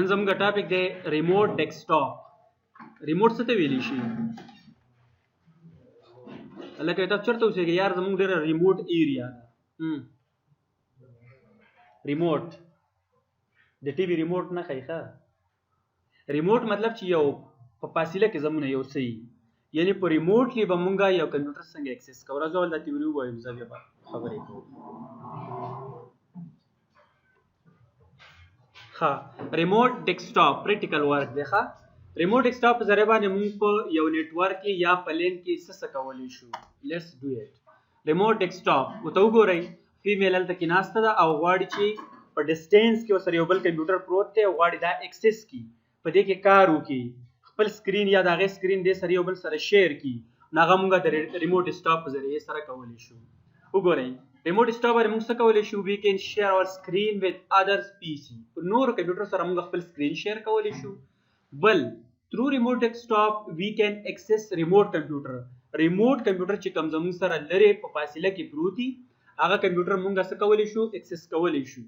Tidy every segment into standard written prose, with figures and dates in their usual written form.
نن زموږ ټاپک دی ریموټ ډیسکټاپ. ریموټ څه ته ویلی شي؟ لکه تاسو چرته اوسېږئ یار زموږ ډېره ریموټ ایریا ده. ریموټ د ټي وي ریموټ نه ښایي ښه. ریموټ مطلب چې یو په فاصله کې زمونه یو څه یعنی په ریموټلی به مونږه یو کمپیوټر څنګه اکسس کوو. راځه ول دا تیوري ووایم زه بیا به خبرې کوم. ښه ریموټ ډیسکټاپ پریکټیکل ورک دی. ښه ریموټ ډیسکټاپ په ذریعه باندې مونږ په یو نیټورک کې یا په لین کې څه کولی شو. لیټس ډو اټ. ریموټ ډیسکټاپ ورته وګورئ فیمیل هلته کې ناسته ده او غواړي چې په ډسټینس کې ورسره یو بل کمپیوټر پروت دی او غواړي دا اکسس کړي، په دې کې کار وکړي، خپل سکرین یا د هغې سکرین دې سره یو بل سره شیر کړي. نو هغه مونږ د ریموټ ډیسکټاپ په ذریعې سره کولی شو. وګورئ ریموټ ډیسکټاپ باندې مونږ څه کولی شو؟ وی کین شیر اور سکرین وذ ادرز پی سي. په نورو کمپیوټر سره مونږ خپل سکرین شیر کولی شو. بل تھرو ریموټ ډیسکټاپ وی کین اکسس ریموټ کمپیوټر. ریموټ کمپیوټر چې کوم زموږ سره لرې په فاصله کې پروت دي هغه کمپیوټر مونږ څه کولی شو؟ اکسس کولی شو.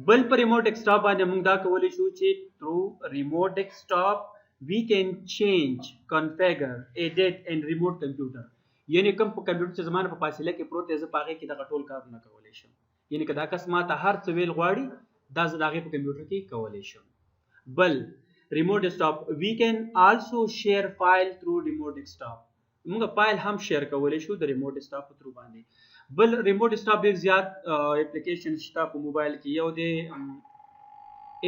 بل په ریموټ ډیسکټاپ باندې مونږ دا کولی شو چې تھرو ریموټ ډیسکټاپ we can change, configure, edit and remote computer. یعنی کوم په کمپیوټر چې زمانه په فاصله کې پروت دی زه په هغې کې دغه ټول کارونه کولی شم. یعنی که دا کس ماته هر څه ویل غواړي دا زه د هغې په کمپیوټر کې کولی شم. بل ریموټ ډیسکټاپ we can also share file through remote desktop. موږ فایل هم شیر کولی شو د ریموټ ډیسکټاپ په تھرو باندې. بل ریموټ ډیسکټاپ ډېر زیات اپلیکیشن شته په موبایل کې. یو دی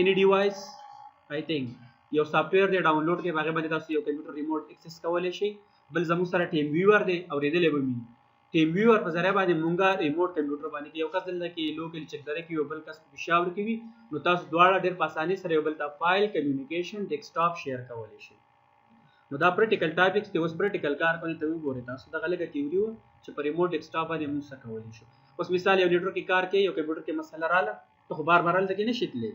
any device I think یو سافټویر دی ډاونلوډ کړئ، په هغې باندې تاسو یو کمپیوټر ریموټ اکسس کولی شئ. بل زموږ سره ټیم ویور دی اورېدلی به مي. ټیم ویور په ذریعه باندې مونږ ریموټ کمپیوټر باندې کې یو کس دلته کې لوکلي چکدره کې یو بل کس په پېښور کې وي نو تاسو دواړه ډېر په اسانۍ سره یو بل ته فایل کمیونیکیشن ډیسکټاپ شیر کولی شئ. نو دا پریکټیکل ټاپکس دی. اوس پریکټیکل کار کولی ته وګورئ تاسو دغه لږه تیوري وه چې په ریموټ ډیسکټاپ باندې مونږ څه کولی شو. اوس مثال یو نیټورک کې کار کوي، یو کمپیوټر کې مسله راله ته خو بار بار هلته کې نشي تللی،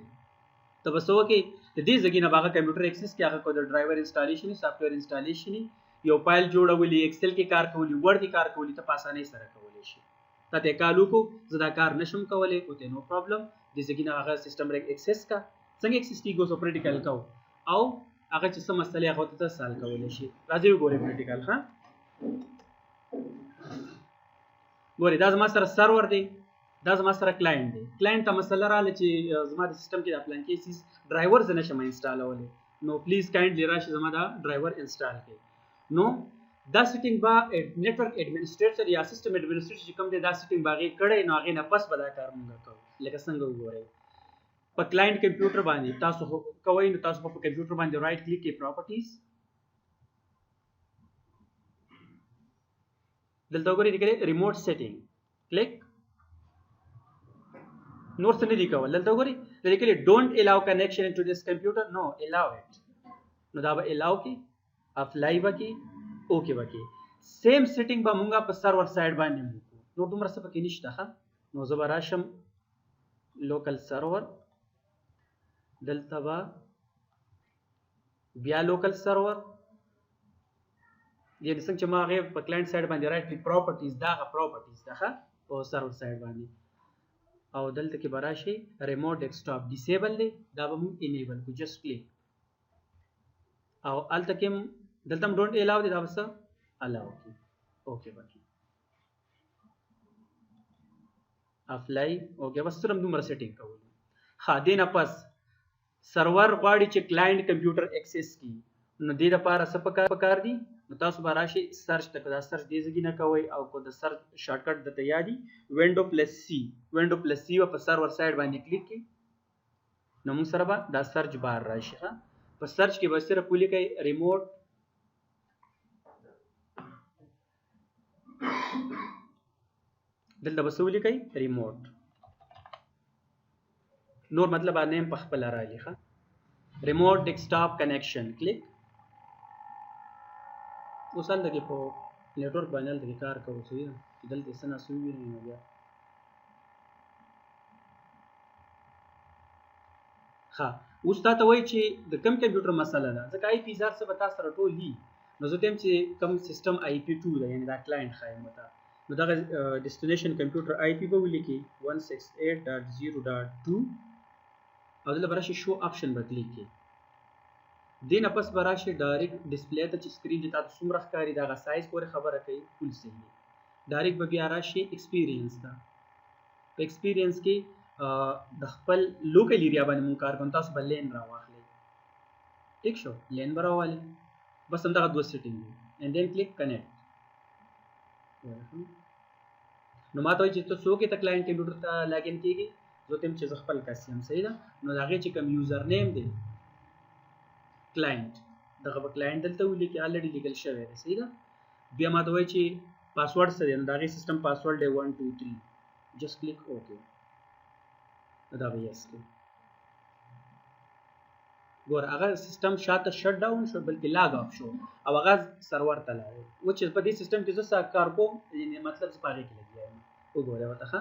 ته به څه وکړې د دې ځای نه به هغه کمپیوټر اکسس کړي، هغه کو د ډرایور انسټالیشن سافټویر انسټالیشن یو فایل جوړولي، ایکسل کې کار کولی، ورډ کې کار کولی، ته په اسانۍ سره کولی شي. تا ته کال وکړو زه دا کار نشم کولی اوته نو پرابلم دې ځای نه هغه سیسټم اکسس کا څنګه اکسس کېږي اوس پریکټیکل کوو او هغه چې څه مسلې هغه ته سال کولی شي. راځئ وګورئ پریکټیکل. ښه ګورئ دا زما سره سرور دی، دا زما سره کلاینټ دی. کلاینټ ته مسله راغله چې زما د سیسټم کې د پلانکې سیز ډرایور زه نشم انسټالولی نو پلیز کایندلی راشي زما دا ډرایور انسټال کړئ. نو دا سیټینګ به نیټورک ایډمنسټریټر یا سیسټم ایډمنسټریټر چې کوم دی دا سیټینګ به هغې کړی نو هغې نه پس به دا کار مونږ کوو. لکه څنګه وګورئ په کلاینټ کمپیوټر باندې تاسو کوئ نو تاسو په کمپیوټر باندې رایټ کلیک کړئ پراپرټیز. دلته وګورئ لیکلی ریموټ سیټینګ کلیک. نور څه نه دي کول. دلته وګورئ لیکلی ډونټ الاو کنیکشن انټو دس کمپیوټر نو الاو اټ. نو دا به الاو کړي، اپلای به کړي، اوکې به کړي. سیم سیټینګ به مونږ په سرور سایډ باندې وکړو. نور دومره څه پکې نشته. ښه نو زه به راشم لوکل سرور، دلته به بیا لوکل سرور یعنې څنګه چې ما هغې په کلاینټ سایډ باندې رایټ کلیک پراپرټیز دا هغه پراپرټیز ده ښه په سرور سایډ باندې. او دلته کې به راشئ ریموټ ډیسکټاپ ډیسیبل دی دا به مونږ انیبل کړو جسټ کلیک. او هلته کې هم دلته هم ډونټ الاو دی دا به څه الاو کړي، اوکې به کړي، اپلای اوکې. بس صرف دومره سیټینګ کوو. ښه دې نه پس سرور غواړي چې کلاینټ کمپیوټر اکسس کړي نو دې دپاره څه پکار دي؟ نو تاسو به راشئ سرچ ته دا سرچ دې ځای نه کوئ او که د سرچ شارټکټ درته یادي وینډو پلس سی. وینډو پلس سی به په سرور سایډ باندې کلیک کړئ نو موږ سره به دا سرچ بار راشي. ښه په سرچ کې به صرف ولیکئ ریموټ دلته به څه ولیکئ ریموټ. نور مطلب نیم په خپله راغلي. ښه ریموټ ډیسکټاپ کنیکشن کلیک. اوس هلته کې په نیټورک باندې هلته کې کار کوو صحیح ده چې دلته څه ناسه ووینئ نو بیا ښه اوس تا ته وایي چې د کوم کمپیوټر مسله ده ځکه آی پي زر څه به تا سره ټول وي نو زه ته یم چې کوم سیسټم آی پي 2 ده یعنې دا کلاینټ ښایم ته نو دغه ډیسټینیشن کمپیوټر آی پي به ولیکي 168.0.2 او دلته براشي شو آپشن به کلیک کې دې نه پس به راشي ډایرکټ ډسپلی ته چې سکرین دې تاسو څومره ښکاري د هغه سایز پورې خبره کوي فل صحیح دی ډایرکټ به بیا راشي ایکسپیرینس ته په ایکسپیرینس کې د خپل لوکل ایریا باندې مونږ کار کوو تاسو به لین راواخلئ ټیک شو لین به راوالئ بس همدغه دوه سیټینګ دي اینډ دین کلیک کنیکټ نو ماته وایي چې ته څوک یې ته کلاینټ کمپیوټر ته لاګین کېږي زه ته یم چې زه خپل کس یم صحیح ده نو د هغې چې کوم یوزر نیم دی کلاینټ دغه به کلاینټ دلته ولیکي الریډي لیکل شوی دی صحیح ده بیا ماته وایي چې پاسورډ څه دی نو د هغې سیسټم پاسورډ دی 1 2 3 جسټ کلیک اوکې دا به یس دی ګوره هغه سیسټم شاته شټ ډاون شو بلکې لاګ اف شو او هغه سرور ته لاړ و چې په دې سیسټم کې زه څه کار کوم یعنې مطلب زه په هغې کې لګیا یم وګوره ورته ښه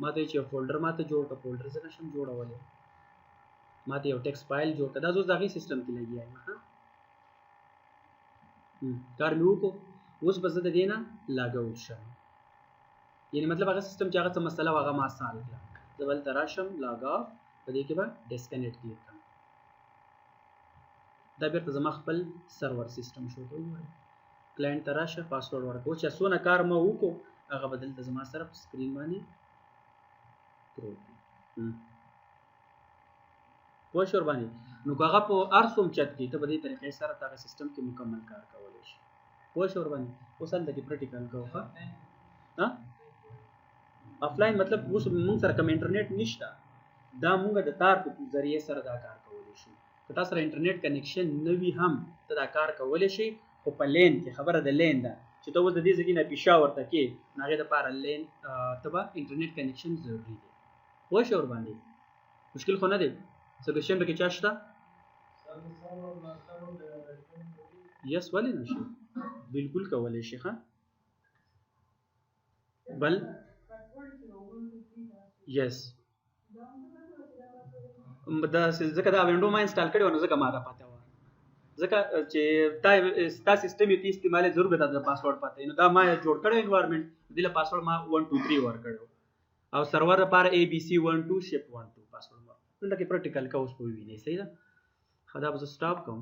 ماته چې یو فولډر ماته جوړ کړه فولډر زه نشم جوړولی ماته یو ټیکس فایل جوړ کړه دا زه اوس د هغې سیسټم کې لګیا یم ښه کار مې وکړو اوس به زه د دې نه لاګ آوټ شم یعنې مطلب هغه سیسټم چې هغه څه مسله وه هغه ما سال کړه زه به هلته راشم لاګ آف په دې کې به ډسکنیکټ کلیک کړم دا بیرته زما خپل سرور سیسټم شو ته وګورئ کلاینټ ته راشه پاسورډ ورکړه چې څونه کار ما وکړو هغه به دلته زما سره په سکرین باندې پروت دی پوه شو ورباندې نو که هغه په هر څوم چت کړي ته په دې طریقې سره د هغه سیسټم کې مکمل کار کولی شي پوه شو ورباندې اوس هلته کې پریکټیکل کوو ښه آفلاین مطلب اوس مونږ سره کوم انټرنیټ نشته دا مونږ د تار په ذریعې سره دا کار کولی شو که تاسو سره انټرنیټ کنیکشن نه وي هم ته دا کار کولی شي خو په لین کې خبره د لین ده چې ته اوس د دې ځای نه پیشاور ته کې نو هغې دپاره لین ته به انټرنیټ کنیکشن ضروري دی پوه شو ورباندې مشکل خو نه دی څه کوېشن پکې چا شته یس ولې نه شي بالکل کولی شي ښه بل یس ځکه دا وینډو ما انسټال کړې وه نو ځکه ما ته پته وه ځکه چې ستا سیسټم یې ته استعمالې ضرور به تا د پاسورډ پته وي نو دا ما جوړ کړی انوایرمنټ دې له پاسورډ ما 1 2 3 ورکړی او سرور لپاره ABC 1 2 شپ 1 2 پاسورډ دلته کې پریکټیکل کا اوس به ووینئ صحیح ده ښه دا به زه سټاپ کوم